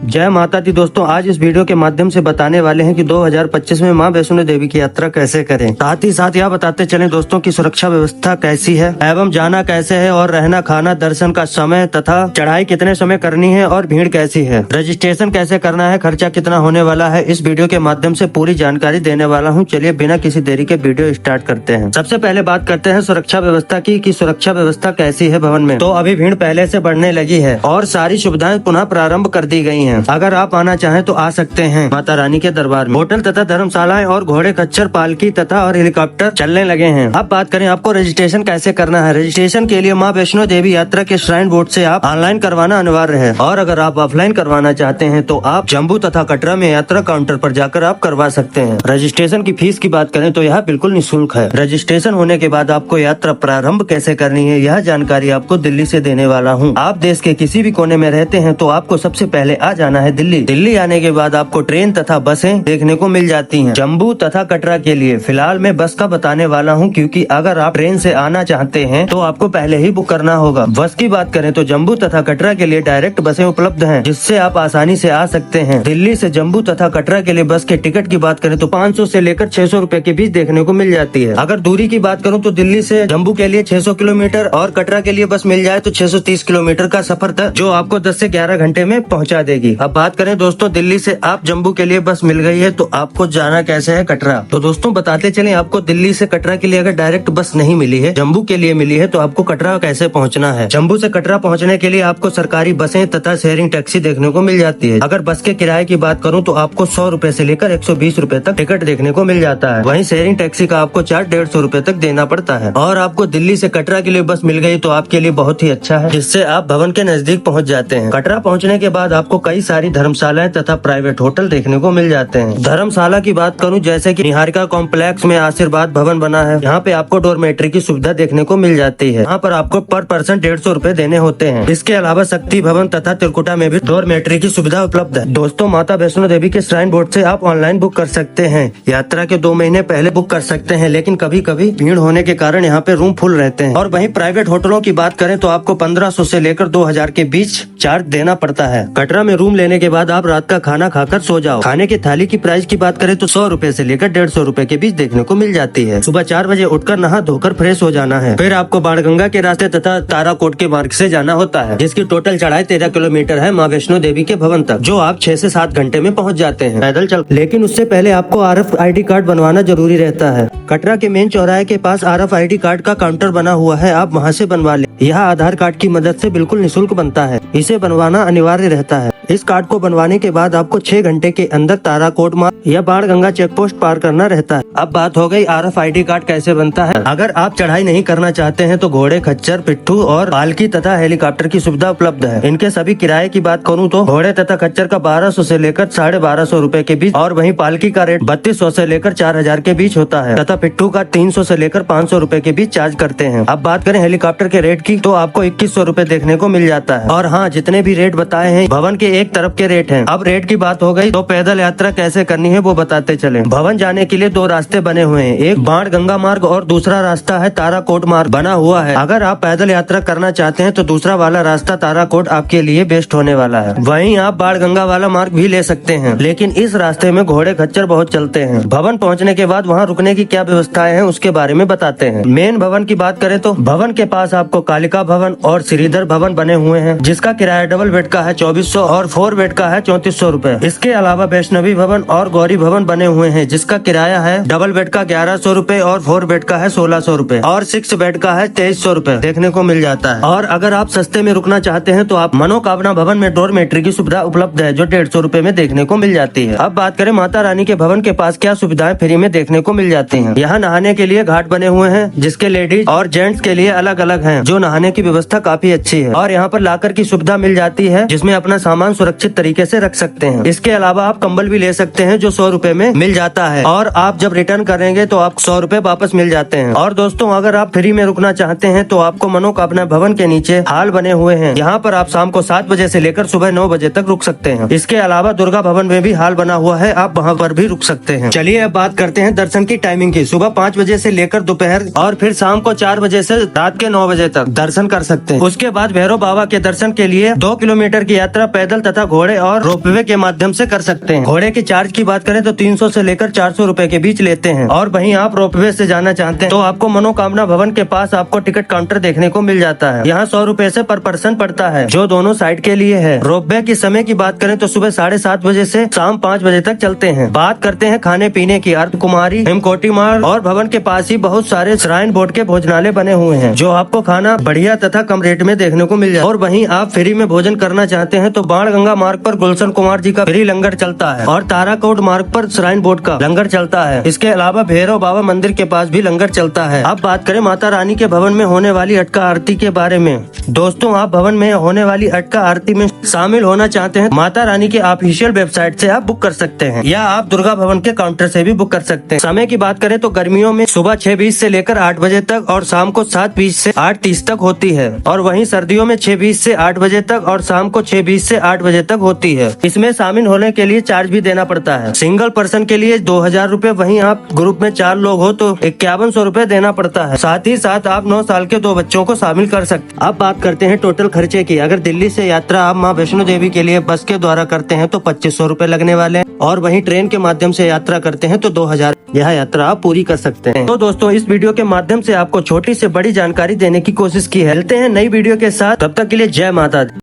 जय माता दी दोस्तों, आज इस वीडियो के माध्यम से बताने वाले हैं कि 2025 में मां वैष्णो देवी की यात्रा कैसे करें। साथ ही साथ यह बताते चलें दोस्तों की सुरक्षा व्यवस्था कैसी है एवं जाना कैसे है और रहना खाना दर्शन का समय तथा चढ़ाई कितने समय करनी है और भीड़ कैसी है, रजिस्ट्रेशन कैसे करना है, खर्चा कितना होने वाला है। इस वीडियो के माध्यम से पूरी जानकारी देने वाला हूँ। चलिए बिना किसी देरी के वीडियो स्टार्ट करते हैं। सबसे पहले बात करते हैं सुरक्षा व्यवस्था की कि सुरक्षा व्यवस्था कैसी है भवन में। तो अभी भीड़ पहले से बढ़ने लगी है और सारी सुविधाएं पुनः प्रारंभ कर दी गई हैं। अगर आप आना चाहें तो आ सकते हैं माता रानी के दरबार में। होटल तथा धर्मशालाएं और घोड़े खच्चर पालकी तथा और हेलीकॉप्टर चलने लगे हैं। अब बात करें आपको रजिस्ट्रेशन कैसे करना है। रजिस्ट्रेशन के लिए मां वैष्णो देवी यात्रा के श्राइन बोर्ड से आप ऑनलाइन करवाना अनिवार्य है और अगर आप ऑफलाइन करवाना चाहते हैं तो आप जम्मू तथा कटरा में यात्रा काउंटर पर जाकर आप करवा सकते हैं। रजिस्ट्रेशन की फीस की बात करें तो यह बिल्कुल निःशुल्क है। रजिस्ट्रेशन होने के बाद आपको यात्रा प्रारंभ कैसे करनी है यह जानकारी आपको दिल्ली से देने वाला हूँ। आप देश के किसी भी कोने में रहते हैं तो आपको सबसे पहले आ जाना है दिल्ली। दिल्ली आने के बाद आपको ट्रेन तथा बसें देखने को मिल जाती हैं जम्मू तथा कटरा के लिए। फिलहाल मैं बस का बताने वाला हूं क्योंकि अगर आप ट्रेन से आना चाहते हैं तो आपको पहले ही बुक करना होगा। बस की बात करें तो जम्मू तथा कटरा के लिए डायरेक्ट बसें उपलब्ध हैं जिससे आप आसानी से आ सकते हैं। दिल्ली से जम्मू तथा कटरा के लिए बस के टिकट की बात करें तो 500 से लेकर 600 रुपए के बीच देखने को मिल जाती है। अगर दूरी की बात करूँ तो दिल्ली से जम्मू के लिए 600 किलोमीटर और कटरा के लिए बस मिल जाए तो 630 किलोमीटर का सफर था जो आपको 10 से 11 घंटे में पहुंचा देगी। अब बात करें दोस्तों दिल्ली से आप जम्मू के लिए बस मिल गई है तो आपको जाना कैसे है कटरा। तो दोस्तों बताते चलें आपको दिल्ली से कटरा के लिए अगर डायरेक्ट बस नहीं मिली है, जम्मू के लिए मिली है तो आपको कटरा कैसे पहुंचना है। जम्मू से कटरा पहुंचने के लिए आपको सरकारी बसें तथा शेयरिंग टैक्सी देखने को मिल जाती है। अगर बस के किराए की बात करूँ तो आपको 100 रुपए से लेकर 120 रुपए तक टिकट देखने को मिल जाता है। वहीं शेयरिंग टैक्सी का आपको चार्ज 150 रुपए तक देना पड़ता है। और आपको दिल्ली से कटरा के लिए बस मिल गई तो आपके लिए बहुत ही अच्छा है जिससे आप भवन के नजदीक पहुँच जाते हैं। कटरा पहुँचने के बाद आपको कई सारी धर्मशालाएं तथा प्राइवेट होटल देखने को मिल जाते हैं। धर्मशाला की बात करूं जैसे कि निहारिका कॉम्प्लेक्स में आशीर्वाद भवन बना है। यहाँ पे आपको डोरमेट्री की सुविधा देखने को मिल जाती है। यहाँ पर आपको पर पर्सन 150 रुपए देने होते हैं। इसके अलावा शक्ति भवन तथा त्रिकुटा में भी डोरमेट्री की सुविधा उपलब्ध है। दोस्तों माता वैष्णो देवी के श्राइन बोर्ड से आप ऑनलाइन बुक कर सकते हैं। यात्रा के 2 महीने पहले बुक कर सकते हैं लेकिन कभी कभी भीड़ होने के कारण यहाँ पे रूम फुल रहते हैं। और वहीं प्राइवेट होटलों की बात करें तो आपको 1500 से लेकर 2000 के बीच चार्ज देना पड़ता है। कटरा में रूम लेने के बाद आप रात का खाना खाकर सो जाओ। खाने की थाली की प्राइस की बात करें तो 100 रुपए से लेकर 150 रुपए के बीच देखने को मिल जाती है। सुबह 4 बजे उठकर नहा धोकर फ्रेश हो जाना है। फिर आपको बाणगंगा के रास्ते तथा ताराकोट के मार्ग से जाना होता है जिसकी टोटल चढ़ाई 13 किलोमीटर है मां वैष्णो देवी के भवन तक, जो आप 6 से 7 घंटे में पहुंच जाते हैं पैदल चल। लेकिन उससे पहले आपको RFID कार्ड बनवाना जरूरी रहता है। कटरा के मेन चौराहे के पास RFID कार्ड का काउंटर बना हुआ है, आप वहाँ से बनवा ले। यह आधार कार्ड की मदद से बिल्कुल निःशुल्क बनता है। इसे बनवाना अनिवार्य रहता है। इस कार्ड को बनवाने के बाद आपको 6 घंटे के अंदर ताराकोट मार्ग या बाणगंगा चेक पोस्ट पार करना रहता है। अब बात हो गई RFID कार्ड कैसे बनता है। अगर आप चढ़ाई नहीं करना चाहते हैं तो घोड़े खच्चर पिट्ठू और पालकी तथा हेलीकॉप्टर की सुविधा उपलब्ध है। इनके सभी किराए की बात करूँ तो घोड़े तथा खच्चर का 1200 से लेकर 1250 रुपए के बीच और वहीं पालकी का रेट 3200 से लेकर 4000 के बीच होता है तथा पिट्ठू का 300 से लेकर 500 रुपए के बीच चार्ज करते हैं। अब बात करें हेलीकॉप्टर के रेट की तो आपको 2100 रुपए देखने को मिल जाता है। और हाँ, जितने भी रेट बताए हैं भवन के एक तरफ के रेट हैं। अब रेट की बात हो गई तो पैदल यात्रा कैसे करनी है वो बताते चले। भवन जाने के लिए 2 रास्ते बने हुए हैं, एक बाणगंगा मार्ग और दूसरा रास्ता है ताराकोट मार्ग बना हुआ है। अगर आप पैदल यात्रा करना चाहते हैं तो दूसरा वाला रास्ता ताराकोट आपके लिए बेस्ट होने वाला है। वहीं आप बाणगंगा वाला मार्ग भी ले सकते हैं लेकिन इस रास्ते में घोड़े खच्चर बहुत चलते हैं। भवन पहुँचने के बाद वहाँ रुकने की क्या व्यवस्थाएं हैं उसके बारे में बताते हैं। मेन भवन की बात करें तो भवन के पास आपको कालिका भवन और श्रीधर भवन बने हुए हैं जिसका किराया डबल बेड का है 2400 और 4 बेड का है 3400 रुपए। इसके अलावा वैष्णवी भवन और गौरी भवन बने हुए हैं जिसका किराया है डबल बेड का 1100 रुपए और 4 बेड का है 1600 रुपए और 6 बेड का है 2300 रुपए देखने को मिल जाता है। और अगर आप सस्ते में रुकना चाहते हैं तो आप मनोकामना भवन में डोरमेट्री की सुविधा उपलब्ध है जो 150 रुपए में देखने को मिल जाती है। अब बात करें माता रानी के भवन के पास क्या सुविधाएं फ्री में देखने को मिल जाती है। यहाँ नहाने के लिए घाट बने हुए हैं जिसके लेडीज और जेंट्स के लिए अलग अलग है, जो नहाने की व्यवस्था काफी अच्छी है। और यहाँ पर लाकर की सुविधा मिल जाती है जिसमें अपना सामान सुरक्षित तरीके से रख सकते हैं। इसके अलावा आप कंबल भी ले सकते हैं जो 100 रुपए में मिल जाता है और आप जब रिटर्न करेंगे तो आप 100 रुपए वापस मिल जाते हैं। और दोस्तों अगर आप फ्री में रुकना चाहते हैं तो आपको मनोकामना भवन के नीचे हाल बने हुए हैं। यहाँ पर आप शाम को 7 बजे से लेकर सुबह 9 बजे तक रुक सकते हैं। इसके अलावा दुर्गा भवन में भी हाल बना हुआ है, आप वहाँ पर भी रुक सकते हैं। चलिए अब बात करते हैं दर्शन की टाइमिंग की। सुबह 5 बजे से लेकर दोपहर और फिर शाम को 4 बजे से रात के 9 बजे तक दर्शन कर सकते हैं। उसके बाद भैरव बाबा के दर्शन के लिए 2 किलोमीटर की यात्रा पैदल तथा घोड़े और रोपवे के माध्यम से कर सकते हैं। घोड़े की चार्ज की बात करें तो 300 से लेकर 400 रुपए के बीच लेते हैं। और वहीं आप रोपवे से जाना चाहते हैं तो आपको मनोकामना भवन के पास आपको टिकट काउंटर देखने को मिल जाता है। यहाँ 100 रुपए से पर पर्सन पड़ता है, जो दोनों साइड के लिए है। रोपवे की समय की बात करें तो सुबह 7:30 बजे से शाम 5 बजे तक चलते हैं। बात करते हैं खाने पीने की। अर्ध कुमारी, हिमकोटी मार्ग और भवन के पास ही बहुत सारे श्राइन बोर्ड के भोजनालय बने हुए हैं, जो आपको खाना बढ़िया तथा कम रेट में देखने को मिल जाए। और वहीं आप फ्री में भोजन करना चाहते हैं तो बाण गंगा मार्ग पर गुलशन कुमार जी का फ्री लंगर चलता है और ताराकोट मार्ग पर श्राइन बोर्ड का लंगर चलता है। इसके अलावा भैरव बाबा मंदिर के पास भी लंगर चलता है। अब बात करें माता रानी के भवन में होने वाली अटका आरती के बारे में। दोस्तों, आप भवन में होने वाली अटका आरती में शामिल होना चाहते हैं, माता रानी के ऑफिशियल वेबसाइट से आप बुक कर सकते हैं या आप दुर्गा भवन के काउंटर से भी बुक कर सकते हैं। समय की बात करें तो गर्मियों में सुबह 6:20 से लेकर 8 बजे तक और शाम को 7:20 से 8:30 तक होती है। और वहीं सर्दियों में 6:20 से 8 बजे तक और शाम को 6:20 से 8 बजे तक होती है। इसमें शामिल होने के लिए चार्ज भी देना पड़ता है। सिंगल पर्सन के लिए 2000 रूपए, वहीं आप ग्रुप में 4 लोग हो तो 5100 रूपए देना पड़ता है। साथ ही साथ आप 9 साल के 2 बच्चों को शामिल कर सकते हैं। अब बात करते हैं टोटल खर्चे की। अगर दिल्ली से यात्रा आप माँ वैष्णो देवी के लिए बस के द्वारा करते हैं तो 2500 रूपए लगने वाले हैं और वहीं ट्रेन के माध्यम से यात्रा करते हैं तो 2000 यह यात्रा आप पूरी कर सकते हैं। तो दोस्तों, इस वीडियो के माध्यम से आपको छोटी से बड़ी जानकारी देने की कोशिश की है। मिलते हैं नई वीडियो के साथ, तब तक के लिए जय माता दी।